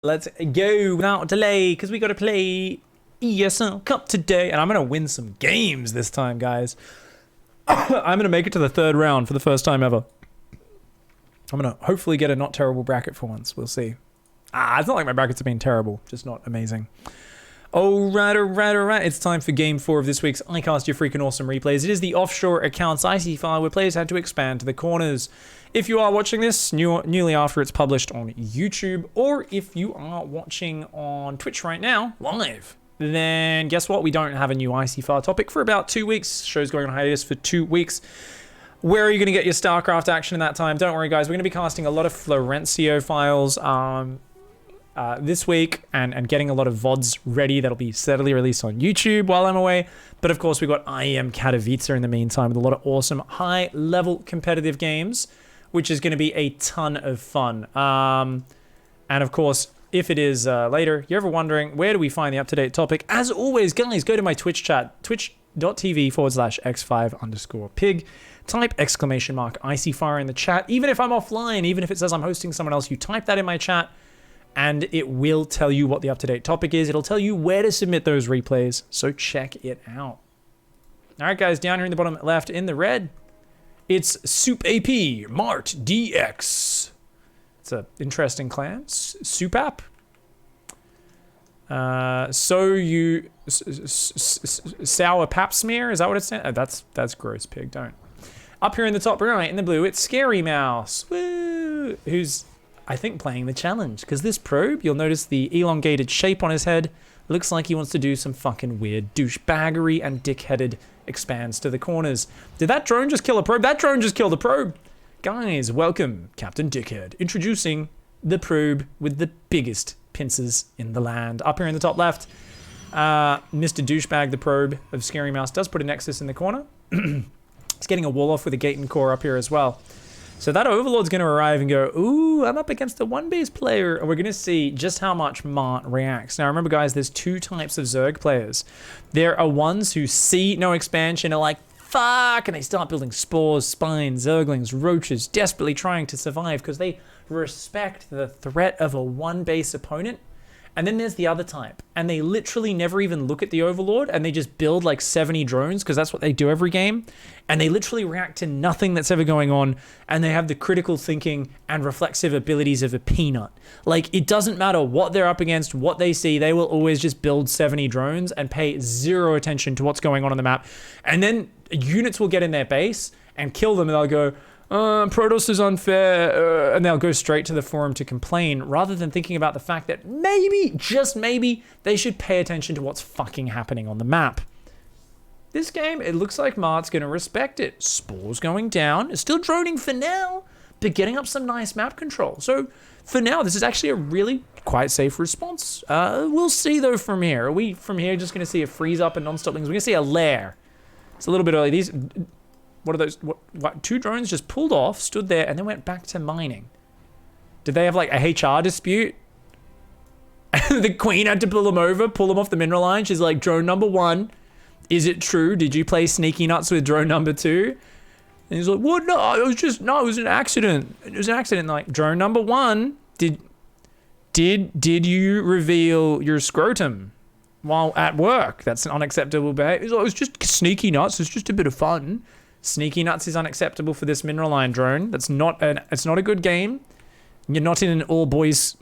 Let's go without delay, because we got to play ESL Cup today. And I'm going to win some games this time, guys. I'm going to make it to the third round for the first time ever. I'm going to hopefully get a not terrible bracket for once. We'll see. It's not like my brackets have been terrible, just not amazing. Alright. It's time for game 4 of this week's iCast Your Freaking Awesome Replays. It is the Offshore accounts Icyfar, where players had to expand to the corners. If you are watching this newly after it's published on YouTube, or if you are watching on Twitch right now, live, then guess what? We don't have a new Icyfar topic for about 2 weeks. Show's going on hiatus for 2 weeks. Where are you going to get your StarCraft action in that time? Don't worry, guys. We're going to be casting a lot of Florencio files this week and getting a lot of VODs ready that'll be steadily released on YouTube while I'm away. But of course, we've got IEM Katowice in the meantime with a lot of awesome high-level competitive games, which is going to be a ton of fun. And of course, if it is later, you're ever wondering, where do we find the up-to-date topic? As always, guys, go to my Twitch chat, twitch.tv/x5_pig. Type !Icyfar in the chat. Even if I'm offline, even if it says I'm hosting someone else, you type that in my chat, and it will tell you what the up-to-date topic is. It'll tell you where to submit those replays, so check it out. All right, guys, down here in the bottom left in the red, it's Soup AP, Mart DX. It's an interesting clan. Soup App. Sour Pap Smear, is that what it's saying? That's gross, pig, don't. Up here in the top right in the blue, it's Scary Mouse. Woo! Who's, I think, playing the challenge. Because this probe, you'll notice the elongated shape on his head, looks like he wants to do some fucking weird douchebaggery and dickheaded expands to the corners. Did that drone just kill a probe? That drone just killed a probe. Guys, welcome, Captain Dickhead. Introducing the probe with the biggest pincers in the land. Up here in the top left, Mr. Douchebag, the probe of Scary Mouse, does put a Nexus in the corner. He's getting a wall off with a gate and core up here as well. So that Overlord's going to arrive and go, ooh, I'm up against a one-base player. And we're going to see just how much Mart reacts. Now, remember, guys, there's two types of Zerg players. There are ones who see no expansion, are like, fuck, and they start building spores, spines, Zerglings, roaches, desperately trying to survive because they respect the threat of a one-base opponent. And then there's the other type, and they literally never even look at the Overlord, and they just build like 70 drones, because that's what they do every game, and they literally react to nothing that's ever going on, and they have the critical thinking and reflexive abilities of a peanut. Like, it doesn't matter what they're up against, what they see, they will always just build 70 drones and pay zero attention to what's going on the map. And then units will get in their base and kill them, and they'll go, Protoss is unfair, and they'll go straight to the forum to complain, rather than thinking about the fact that maybe, just maybe, they should pay attention to what's fucking happening on the map. This game, it looks like Mart's going to respect it. Spores going down, it's still droning for now, but getting up some nice map control. So, for now, this is actually a really quite safe response. We'll see, though, from here. Are we, from here, just going to see a freeze up and non-stop things? We're going to see a lair. It's a little bit early. These... What are those? What, two drones just pulled off, stood there, and then went back to mining. Did they have like a HR dispute? The queen had to pull them over, pull them off the mineral line. She's like, drone number 1, is it true? Did you play sneaky nuts with drone number 2? And he's like, what? No, it was an accident. It was an accident. Like, drone number 1, did you reveal your scrotum while at work? That's an unacceptable behavior. He's like, it was just sneaky nuts. It's just a bit of fun. Sneaky nuts is unacceptable for this mineral line drone. It's not a good game. You're not in an all boys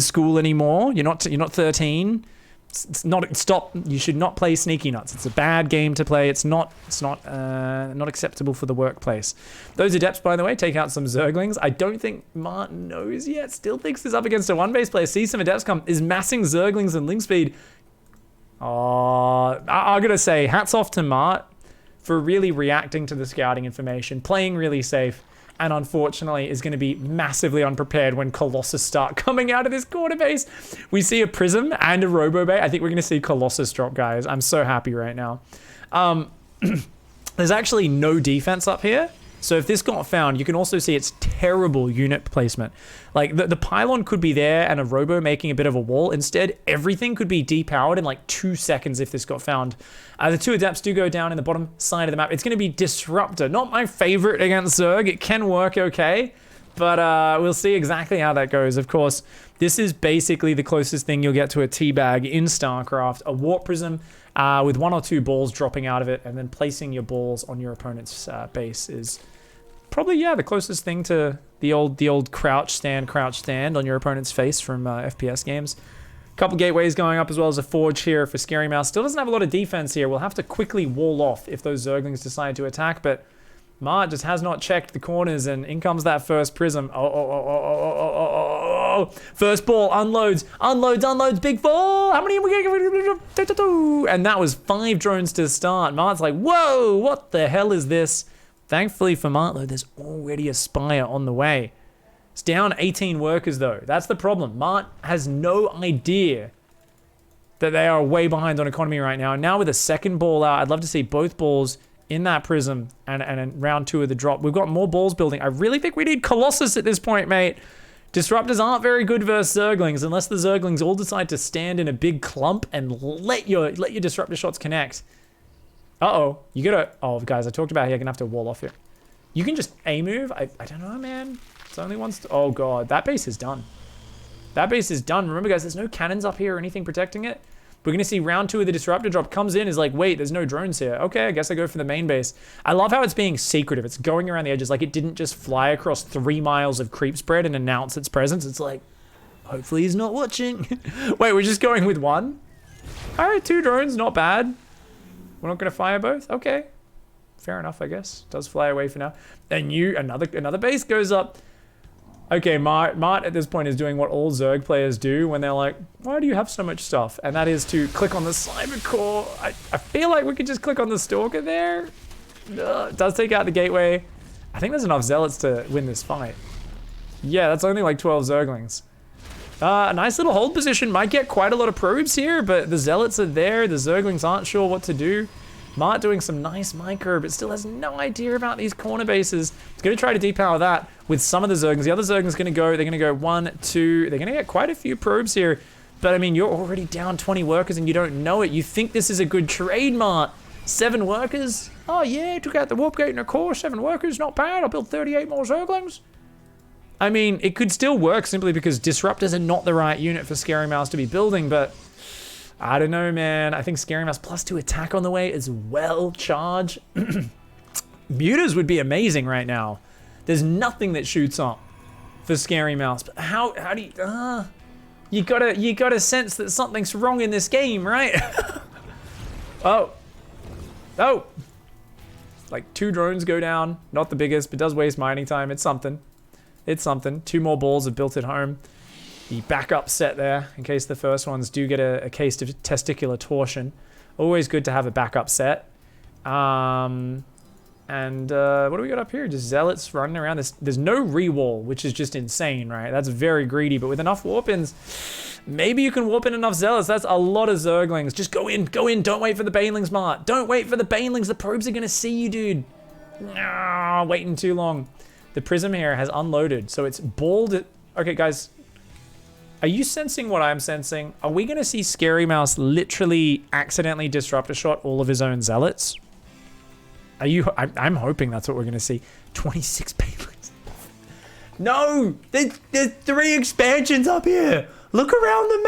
school anymore. You're not 13. Stop. You should not play sneaky nuts. It's a bad game to play. It's not acceptable for the workplace. Those adepts, by the way, take out some Zerglings. I don't think Martin knows yet. Still thinks this up against a one base player. See some adepts come. Is massing Zerglings and link speed. I'm gonna say hats off to Mart for really reacting to the scouting information, playing really safe, and unfortunately is going to be massively unprepared when Colossus start coming out of this corner base. We see a Prism and a Robo Bay. I think we're going to see Colossus drop, guys. I'm so happy right now. There's actually no defense up here. So if this got found, you can also see its terrible unit placement. Like, the pylon could be there and a robo making a bit of a wall. Instead, everything could be depowered in like 2 seconds if this got found. The 2 adepts do go down in the bottom side of the map. It's going to be Disruptor. Not my favorite against Zerg. It can work okay, but we'll see exactly how that goes. Of course, This is basically the closest thing you'll get to a teabag in StarCraft. A warp prism with 1 or 2 balls dropping out of it, and then placing your balls on your opponent's base is probably, yeah, the closest thing to the old crouch stand on your opponent's face from FPS games. Couple gateways going up as well as a forge here for Scary Mouse. Still doesn't have a lot of defense here. We'll have to quickly wall off if those Zerglings decide to attack, but Mart just has not checked the corners, and in comes that first prism. Oh. First ball unloads, big fall. How many are we gonna get? And that was 5 drones to start. Mart's like, whoa, what the hell is this? Thankfully for Mart, though, there's already a Spire on the way. It's down 18 workers, though. That's the problem. Mart has no idea that they are way behind on economy right now. And now with a second ball out, I'd love to see both balls in that prism and in round 2 of the drop. We've got more balls building. I really think we need Colossus at this point, mate. Disruptors aren't very good versus Zerglings unless the Zerglings all decide to stand in a big clump and let your Disruptor shots connect. Uh-oh. You gotta... Oh, guys, I talked about how you're gonna have to wall off here. You can just A-move? I don't know, man. It's only one... Oh, God. That base is done. That base is done. Remember, guys, there's no cannons up here or anything protecting it. We're going to see round 2 of the Disruptor drop comes in, is like, wait, there's no drones here. Okay, I guess I go for the main base. I love how it's being secretive. It's going around the edges. Like, it didn't just fly across 3 miles of creep spread and announce its presence. It's like, hopefully he's not watching. Wait, we're just going with 1? All right, 2 drones, not bad. We're not going to fire both? Okay. Fair enough, I guess. Does fly away for now. And another base goes up. Okay, Mart at this point is doing what all Zerg players do when they're like, why do you have so much stuff? And that is to click on the Cyber Core. I feel like we could just click on the Stalker there. It does take out the gateway. I think there's enough Zealots to win this fight. Yeah, that's only like 12 Zerglings. A nice little hold position. Might get quite a lot of probes here, but the Zealots are there. The Zerglings aren't sure what to do. Mart doing some nice micro, but still has no idea about these corner bases. He's going to try to depower that with some of the Zerglings. The other Zerglings they're going to go 1, 2. They're going to get quite a few probes here. But, I mean, you're already down 20 workers and you don't know it. You think this is a good trade, Mart. 7 workers? Oh, yeah, took out the warp gate and a core. 7 workers, not bad. I'll build 38 more Zerglings. I mean, it could still work simply because Disruptors are not the right unit for Scary Mouse to be building, but... I don't know, man. I think Scary Mouse +2 attack on the way as well. Charge. Mutas would be amazing right now. There's nothing that shoots up for Scary Mouse. But how do you... you gotta sense that something's wrong in this game, right? Oh. Like 2 drones go down. Not the biggest, but does waste mining time. It's something. 2 more balls are built at home. The backup set there, in case the first ones do get a case of testicular torsion. Always good to have a backup set. And what do we got up here? Just Zealots running around. There's no re-wall, which is just insane, right? That's very greedy, but with enough warp-ins, maybe you can warp in enough Zealots. That's a lot of Zerglings. Just go in. Don't wait for the Banelings, Mart. Don't wait for the Banelings. The probes are going to see you, dude. No, waiting too long. The Prism here has unloaded, so it's balled. Okay, guys. Are you sensing what I'm sensing? Are we going to see Scary Mouse literally accidentally Disruptor shot all of his own Zealots? Are you? I'm hoping that's what we're going to see. 26 Banelings. No! There's 3 expansions up here! Look around the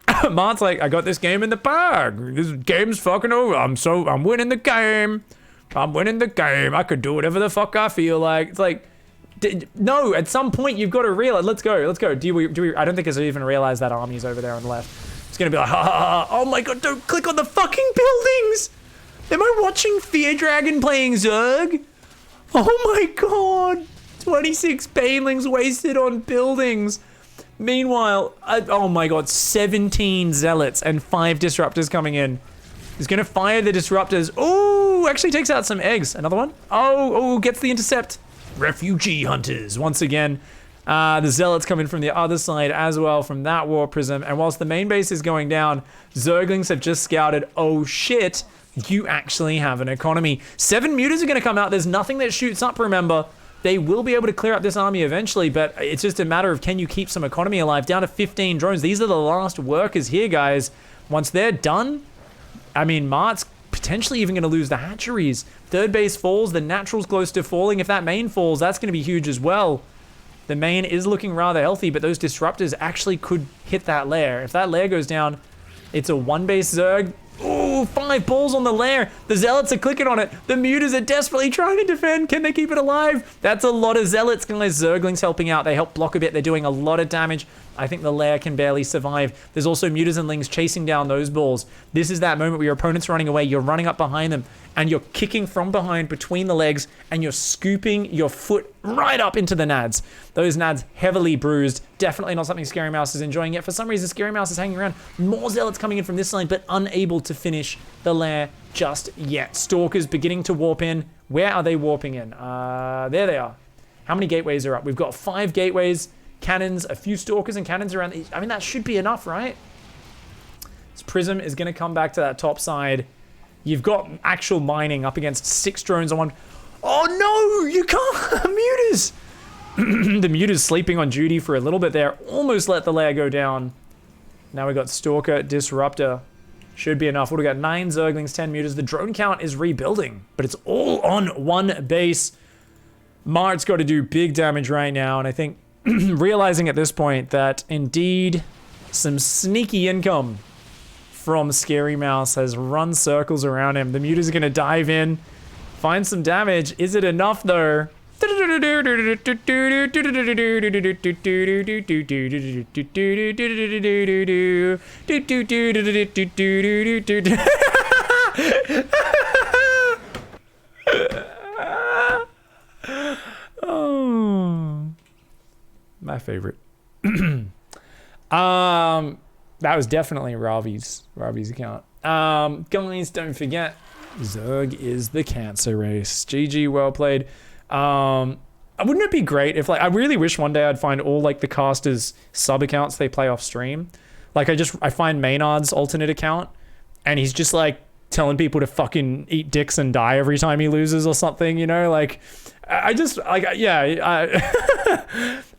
map! Mart's like, I got this game in the bag. This game's fucking over. I'm winning the game. I could do whatever the fuck I feel like. It's like... No, at some point you've got to realize. Let's go. Do we? I don't think it's even realized that army's over there on the left. It's gonna be like, oh my god! Don't click on the fucking buildings. Am I watching FEARDRAGON playing Zerg? Oh my god! 26 Banelings wasted on buildings. Meanwhile, oh my god, 17 Zealots and 5 Disruptors coming in. He's gonna fire the Disruptors. Oh, actually takes out some eggs. Another one. Oh, gets the intercept. Refugee hunters once again. The Zealots coming from the other side as well from that war prism. And whilst the main base is going down, Zerglings have just scouted. Oh shit, you actually have an economy. 7 mutas are going to come out. There's nothing that shoots up, remember. They will be able to clear up this army eventually, but it's just a matter of can you keep some economy alive. Down to 15 drones. These are the last workers here, guys. Once they're done, I mean, Mart's potentially even going to lose the hatcheries. 3rd base falls, the natural's close to falling. If that main falls, that's going to be huge as well. The main is looking rather healthy, but those disruptors actually could hit that lair. If that lair goes down, it's a 1-base Zerg. Ooh, 5 balls on the lair. The Zealots are clicking on it. The Mutas are desperately trying to defend. Can they keep it alive? That's a lot of Zealots. Guys, Zerglings helping out. They help block a bit. They're doing a lot of damage. I think the lair can barely survive. There's also Mutas and Lings chasing down those balls. This is that moment where your opponent's running away. You're running up behind them, and you're kicking from behind between the legs, and you're scooping your foot right up into the nads. Those nads heavily bruised. Definitely not something Scary Mouse is enjoying yet. For some reason, Scary Mouse is hanging around. More Zealots coming in from this line, but unable to finish the lair just yet. Stalkers beginning to warp in. Where are they warping in? There they are. How many gateways are up? We've got 5 gateways, cannons, a few Stalkers and cannons around. I mean, that should be enough, right? This Prism is going to come back to that top side. You've got actual mining up against 6 drones on one. Oh no, you can't. Mutas. The Muta's sleeping on duty for a little bit there. Almost let the lair go down. Now we got Stalker, Disruptor. Should be enough. We've got 9 Zerglings, 10 Mutas. The drone count is rebuilding, but it's all on one base. Mart's got to do big damage right now, and I think realizing at this point that indeed some sneaky income from Scary Mouse has run circles around him. The Muta's going to dive in, find some damage. Is it enough though? Oh, my favorite. That was definitely Ravi's account. Guys, don't forget, Zerg is the cancer race. GG, well played. Wouldn't it be great if, like, I really wish one day I'd find all, like, the casters' sub accounts they play off stream. Like, I find Maynard's alternate account, and he's just, like, telling people to fucking eat dicks and die every time he loses or something, you know? Like, I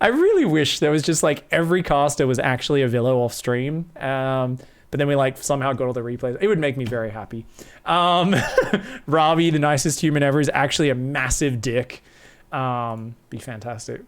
really wish there was just, like, every caster was actually a Villo off stream. But then we, like, somehow got all the replays. It would make me very happy. Ravi, the nicest human ever, is actually a massive dick. Be fantastic.